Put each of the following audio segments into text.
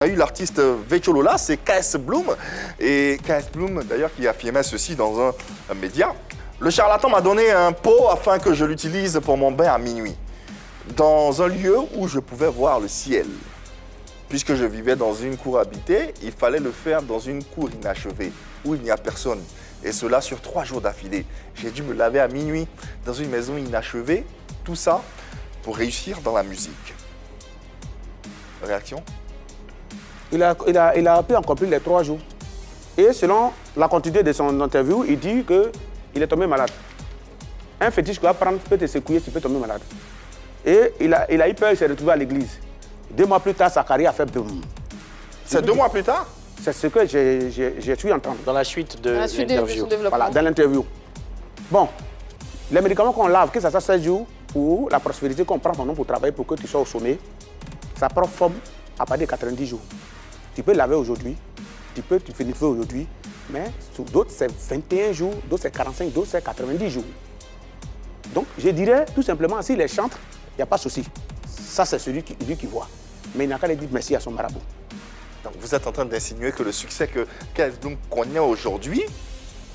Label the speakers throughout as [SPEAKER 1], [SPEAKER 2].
[SPEAKER 1] On a eu l'artiste Vecholola, c'est KS Bloom. Et KS Bloom, d'ailleurs, qui affirmait ceci dans un média. Le charlatan m'a donné un pot afin que je l'utilise pour mon bain à minuit, dans un lieu où je pouvais voir le ciel. Puisque je vivais dans une cour habitée, il fallait le faire dans une cour inachevée, où il n'y a personne. Et cela sur 3 jours d'affilée. J'ai dû me laver à minuit dans une maison inachevée. Tout ça pour réussir dans la musique. Réaction ?
[SPEAKER 2] Il a pu accomplir les 3 jours. Et selon la continuité de son interview, il dit qu'il est tombé malade. Un fétiche que tu vas prendre peut te secouer, tu peux tomber malade. Et il a eu peur, il s'est retrouvé à l'église. 2 mois plus tard, sa carrière a fait boum.
[SPEAKER 1] C'est 2 mois plus tard?
[SPEAKER 2] C'est ce que j'ai su entendre.
[SPEAKER 3] Dans la suite de l'interview.
[SPEAKER 2] Voilà, dans l'interview. Bon, les médicaments qu'on lave, que ça soit 16 jours, pour la prospérité qu'on prend ton nom pour travailler, pour que tu sois au sommet, ça prend forme à partir de 90 jours. Tu peux laver aujourd'hui, tu finis aujourd'hui, mais sur d'autres, c'est 21 jours, d'autres, c'est 45, d'autres, c'est 90 jours. Donc, je dirais tout simplement, s'il est chantre, il n'y a pas de souci. Ça, c'est lui qui voit. Mais il n'a qu'à lui dire merci à son marabout.
[SPEAKER 1] Donc, vous êtes en train d'insinuer que le succès que KS Bloom connaît aujourd'hui,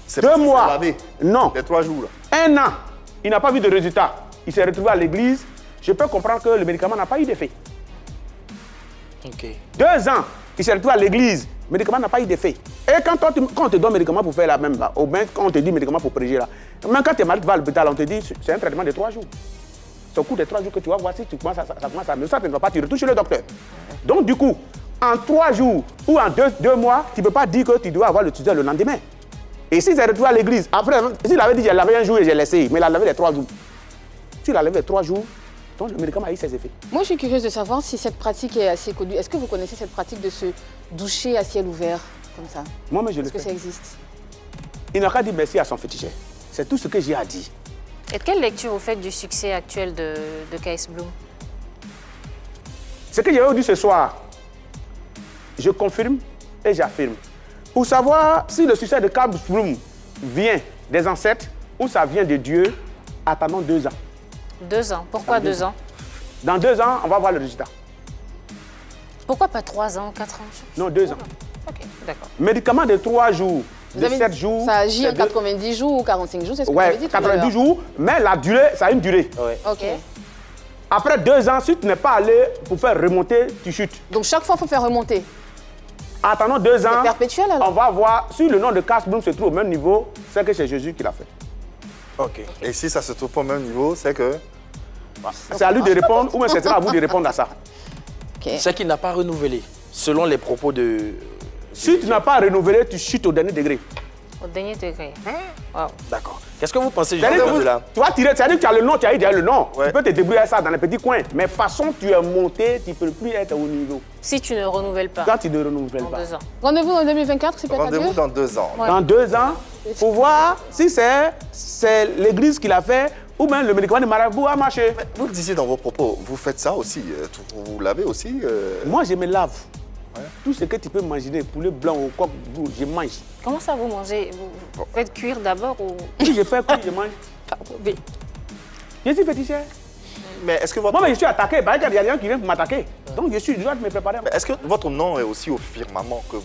[SPEAKER 1] c'est
[SPEAKER 2] 2 mois.
[SPEAKER 1] Lavé.
[SPEAKER 2] Non.
[SPEAKER 1] Les 3 jours. Là.
[SPEAKER 2] 1 an. Il n'a pas vu de résultat. Il s'est retrouvé à l'église. Je peux comprendre que le médicament n'a pas eu d'effet.
[SPEAKER 3] Ok.
[SPEAKER 2] 2 ans. Il s'est retrouvé à l'église. Le médicament n'a pas eu d'effet. Et quand on te donne médicament pour faire la même, là, ou bien quand on te dit médicament pour préger là, même quand tu es malade, tu vas à l'hôpital, on te dit c'est un traitement de 3 jours. C'est au cours de 3 jours que tu vas voir si ça commence à mieux. Ça, tu ne vas pas, tu retournes chez le docteur. Donc, du coup, en 3 jours ou en 2 mois, tu ne peux pas dire que tu dois avoir le tuteur le lendemain. Et s'il s'est retrouvé à l'église, après, s'il avait dit j'ai lavé un jour et j'ai laissé, mais il a lavé les 3 jours. S'il a lavé les 3 jours, donc le médicament a eu ses effets.
[SPEAKER 4] Moi, je suis curieuse de savoir si cette pratique est assez connue. Est-ce que vous connaissez cette pratique de se doucher à ciel ouvert, comme ça?
[SPEAKER 2] Moi, je le fais.
[SPEAKER 4] Est-ce que ça existe? Il
[SPEAKER 2] n'a qu'à dire merci à son féticheur. C'est tout ce que j'ai à dire.
[SPEAKER 5] Et quelle lecture vous faites du succès actuel de KS Bloom?
[SPEAKER 2] Ce que j'ai dit ce soir, je confirme et j'affirme. Pour savoir si le succès de KS Bloom vient des ancêtres ou ça vient de Dieu, attendons 2 ans.
[SPEAKER 5] 2 ans. Pourquoi 2 ans?
[SPEAKER 2] Dans 2 ans, on va voir le résultat.
[SPEAKER 5] Pourquoi pas 3 ans, 4 ans?
[SPEAKER 2] Non, 2 ans.
[SPEAKER 5] Ok, d'accord.
[SPEAKER 2] Médicament de 3 jours, de 7 jours.
[SPEAKER 4] Ça agit en 90 jours ou 45 jours, c'est ce que vous avez dit tout à l'heure.
[SPEAKER 2] 90 jours, mais la durée, ça a une durée.
[SPEAKER 3] Ouais.
[SPEAKER 4] Ok.
[SPEAKER 2] Après 2 ans, si tu n'es pas allé pour faire remonter, tu chutes.
[SPEAKER 4] Donc chaque fois, il faut faire remonter.
[SPEAKER 2] Attendons 2 ans.
[SPEAKER 4] C'est perpétuel alors?
[SPEAKER 2] On va voir si le nom de KS Bloom se trouve au même niveau, c'est que c'est Jésus qui l'a fait.
[SPEAKER 1] OK. Et si ça se trouve pas au même niveau, c'est que...
[SPEAKER 2] C'est à lui de répondre ou même c'est à vous de répondre à ça.
[SPEAKER 4] Okay.
[SPEAKER 3] C'est qu'il n'a pas renouvelé, selon les propos de...
[SPEAKER 2] Si tu n'as pas renouvelé, tu chutes au dernier degré.
[SPEAKER 5] Au dernier degré. Wow.
[SPEAKER 3] D'accord. Qu'est-ce que vous pensez
[SPEAKER 2] C'est-à-dire
[SPEAKER 3] de là?
[SPEAKER 2] tu vas tirer, c'est-à-dire que tu as le nom, tu as eu déjà le nom.
[SPEAKER 1] Ouais.
[SPEAKER 2] Tu peux te débrouiller à ça dans les petits coins. Mais façon, tu es monté, tu ne peux plus être au niveau.
[SPEAKER 5] Si tu ne renouvelles pas
[SPEAKER 2] Quand tu ne renouvelles
[SPEAKER 5] en
[SPEAKER 2] pas.
[SPEAKER 5] 2 ans.
[SPEAKER 4] Rendez-vous en 2024, c'est peut-être à
[SPEAKER 1] Rendez-vous
[SPEAKER 4] Dieu?
[SPEAKER 1] dans 2 ans.
[SPEAKER 5] Ouais.
[SPEAKER 2] Dans 2 ans, pour voir si c'est l'église qui l'a fait ou même le médicament de marabout a marché.
[SPEAKER 1] Vous le disiez dans vos propos, vous faites ça aussi, vous l'avez aussi
[SPEAKER 2] Moi, je me lave. Tout ce que tu peux imaginer, poulet blanc ou coq, je mange.
[SPEAKER 5] Comment ça vous mangez? Vous faites cuire d'abord ou...
[SPEAKER 2] Si je fais quoi, je mange.
[SPEAKER 5] Pardon, mais...
[SPEAKER 2] Je suis féticheur.
[SPEAKER 1] Mais est-ce que votre...
[SPEAKER 2] Moi, mais je suis attaqué. Il y a des gens qui viennent pour m'attaquer. Donc, je dois me préparer.
[SPEAKER 1] Est-ce que votre nom est aussi au firmament que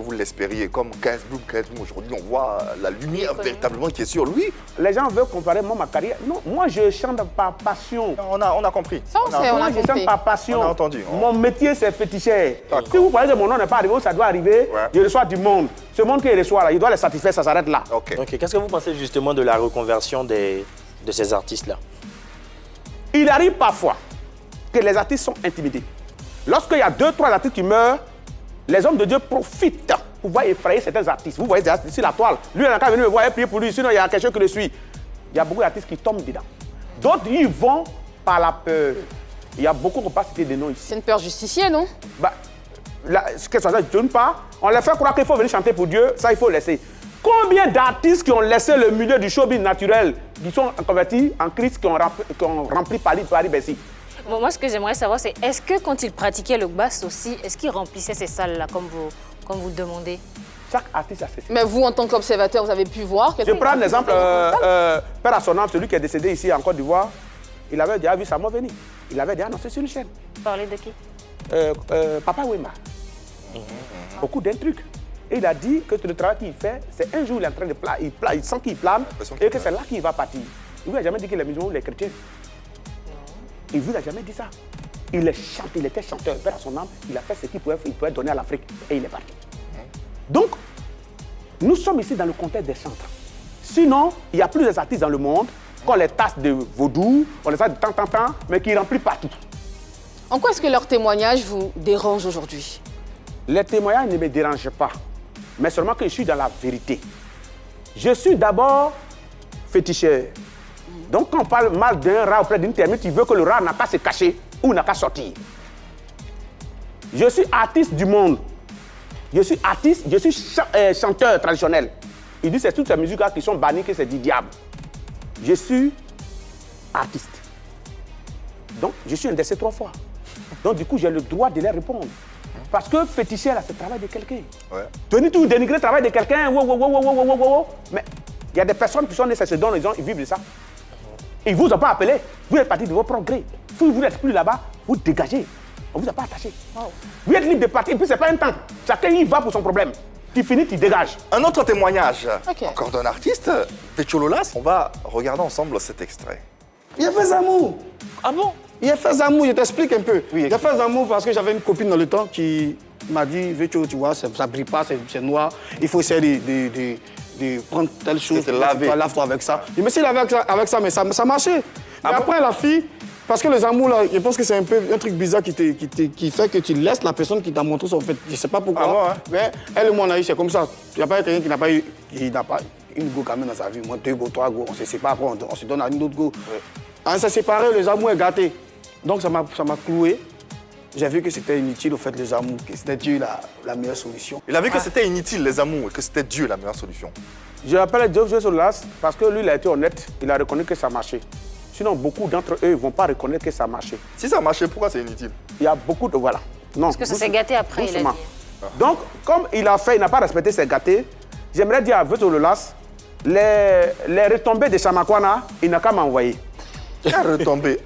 [SPEAKER 1] vous l'espériez? Comme KS Bloom, aujourd'hui, on voit la lumière véritablement qui est sur lui.
[SPEAKER 2] Les gens veulent comparer ma carrière. Non, moi, je chante par passion.
[SPEAKER 1] On a compris.
[SPEAKER 4] Ça, on sait, on
[SPEAKER 2] Moi,
[SPEAKER 4] a
[SPEAKER 2] je chante
[SPEAKER 4] compris.
[SPEAKER 2] par passion.
[SPEAKER 1] On a entendu.
[SPEAKER 2] Mon métier, c'est féticheur.
[SPEAKER 1] D'accord.
[SPEAKER 2] Si vous croyez que mon nom n'est pas arrivé, ça doit arriver.
[SPEAKER 1] Ouais.
[SPEAKER 2] Je reçois du monde. Ce monde qu'il reçoit, là, il doit les satisfaire, ça s'arrête là.
[SPEAKER 1] OK.
[SPEAKER 3] Ok. Qu'est-ce que vous pensez justement de la reconversion de ces artistes-là?
[SPEAKER 2] Il arrive parfois que les artistes sont intimidés. Lorsqu'il y a 2, 3 artistes qui meurent, les hommes de Dieu profitent pour pouvoir effrayer certains artistes. Vous voyez ici la toile. Lui, il n'a qu'à venir me voir et prier pour lui. Sinon, il y a quelqu'un qui le suit. Il y a beaucoup d'artistes qui tombent dedans. D'autres, ils vont par la peur. Il y a beaucoup qui ne peuvent pas citer des noms ici.
[SPEAKER 4] C'est une peur justifiée, non?
[SPEAKER 2] Bah, que ça ne tourne pas. On les fait croire qu'il faut venir chanter pour Dieu. Ça, il faut laisser. Combien d'artistes qui ont laissé le milieu du showbiz naturel, qui sont convertis en Christ, qui ont rempli Paris-Bercy?
[SPEAKER 5] Bon, moi, ce que j'aimerais savoir, c'est est-ce que quand il pratiquait le bass aussi, est-ce qu'il remplissait ces salles-là comme vous le demandez?
[SPEAKER 2] Chaque artiste a ses...
[SPEAKER 4] Mais vous, en tant qu'observateur, vous avez pu voir...
[SPEAKER 2] Je prends l'exemple, Père Assonant, celui qui est décédé ici en Côte d'Ivoire, il avait déjà vu sa mort venir. Il avait déjà annoncé sur une chaîne.
[SPEAKER 5] Vous parlez de qui?
[SPEAKER 2] Papa Wemba. Au cours d'un truc. Et il a dit que le travail qu'il fait, c'est un jour il est en train de planer, il sent qu'il plane et que c'est là qu'il va partir. Il ne lui a jamais dit qu'il est musulman ou les chrétiens. Il ne lui a jamais dit ça. Il était chanteur, père à son âme, il a fait ce qu'il pouvait donner à l'Afrique et il est parti. Donc, nous sommes ici dans le contexte des chantres. Sinon, il y a plusieurs artistes dans le monde qu'on les tasse de vaudou, on les tasse de temps, mais qui remplissent partout.
[SPEAKER 4] En quoi est-ce que leur témoignage vous dérange aujourd'hui?
[SPEAKER 2] Les témoignages ne me dérangent pas, mais seulement que je suis dans la vérité. Je suis d'abord féticheur. Donc quand on parle mal d'un rat auprès d'une termite, tu veux que le rat n'a qu'à se cacher ou n'a qu'à sortir. Je suis artiste du monde. Je suis artiste, je suis chanteur traditionnel. Il dit que c'est toutes ces musiques-là qui sont bannies, que c'est du diable. Je suis artiste. Donc je suis indexé 3 fois. Donc du coup, j'ai le droit de les répondre. Parce que féticher, là, c'est le travail de quelqu'un.
[SPEAKER 1] Ouais.
[SPEAKER 2] Tenir tout, dénigrer le travail de quelqu'un, mais il y a des personnes qui sont nées, se donnent, ils vivent de ça. Ils ne vous ont pas appelé, vous êtes parti de vos propres gré. Si vous n'êtes plus là-bas, vous dégagez. On ne vous a pas attaché. Wow. Vous êtes libre de partir, et puis ce n'est pas un temps. Chacun y va pour son problème. Tu finis, tu dégages.
[SPEAKER 1] Un autre témoignage,
[SPEAKER 4] Okay.
[SPEAKER 1] encore d'un artiste, Péchololas. On va regarder ensemble cet extrait.
[SPEAKER 6] Il a fait Zamou.
[SPEAKER 3] Ah bon?
[SPEAKER 6] Il a fait Zamou, je t'explique un peu.
[SPEAKER 2] Oui,
[SPEAKER 6] il a fait Zamou parce que j'avais une copine dans le temps qui m'a dit, Vécho, tu vois, ça ne brille pas, c'est noir, il faut essayer de prendre telle chose, lave-toi avec ça. Je me suis lavé avec ça, mais ça marchait. Et après, la fille, parce que le Zamou, là, je pense que c'est un peu un truc bizarre qui fait que tu laisses la personne qui t'a montré son fait. Je ne sais pas pourquoi.
[SPEAKER 1] Ah bon, hein?
[SPEAKER 6] Mais elle et moi, on a eu, c'est comme ça. Il n'y a pas quelqu'un qui n'a pas eu une go quand même dans sa vie. Moi, 2 go, 3 go, on se sépare, on se donne à une autre go. Ouais. On s'est séparés, le Zamou est gâté. Donc ça m'a cloué. J'ai vu que c'était inutile, au fait, les amours, que c'était Dieu la meilleure solution.
[SPEAKER 1] Il a vu que c'était inutile, les amours, et que c'était Dieu la meilleure solution.
[SPEAKER 2] Je l'appelle Dieu Solas parce que lui, il a été honnête, il a reconnu que ça marchait. Sinon, beaucoup d'entre eux ne vont pas reconnaître que ça marchait.
[SPEAKER 1] Si ça marchait, pourquoi c'est inutile?
[SPEAKER 2] Il y a beaucoup de... Voilà. Non,
[SPEAKER 5] Parce que ça s'est gâté après, il a dit.
[SPEAKER 2] Donc, comme il a fait, il n'a pas respecté ses gâtés, j'aimerais dire à Vetololas, les retombées de Chamakwana, il n'a qu'à m'envoyer.
[SPEAKER 1] Il a retombé.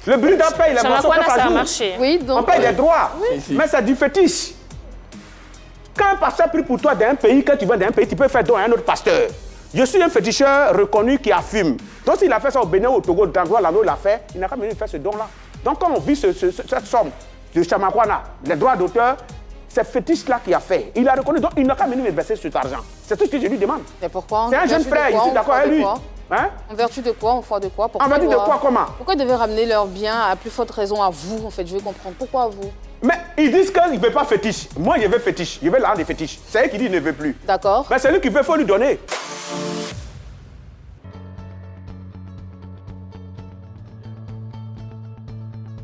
[SPEAKER 2] Le bruit d'un paye, les morceaux que
[SPEAKER 5] ça a marché.
[SPEAKER 4] Oui, donc...
[SPEAKER 2] On paye des droits, mais c'est du fétiche. Quand un pasteur prie pour toi d'un pays, quand tu vas d'un pays, tu peux faire don à un autre pasteur. Je suis un féticheur reconnu qui assume. Donc s'il a fait ça au Bénin, au Togo, dans l'endroit là où il a fait, il n'a qu'à venir faire ce don-là. Donc quand on vit cette somme de Chamakwana, les droits d'auteur, c'est fétiche-là qui a fait. Il a reconnu, donc il n'a qu'à venir me verser cet argent. C'est tout ce que je lui demande.
[SPEAKER 4] Mais pourquoi?
[SPEAKER 2] C'est un jeune frère, je suis d'accord avec lui.
[SPEAKER 4] Hein? En vertu de quoi? En foi de quoi?
[SPEAKER 2] En vertu de quoi? Comment?
[SPEAKER 4] Pourquoi ils devaient ramener leurs biens à plus forte raison à vous? En fait, je veux comprendre. Pourquoi à vous?
[SPEAKER 2] Mais ils disent qu'ils ne veulent pas fétiche. Moi, je veux fétiche. Je veux l'argent des fétiches. C'est eux qui disent qu'ils ne veulent plus.
[SPEAKER 4] D'accord.
[SPEAKER 2] Mais c'est lui qui veut, il faut lui donner.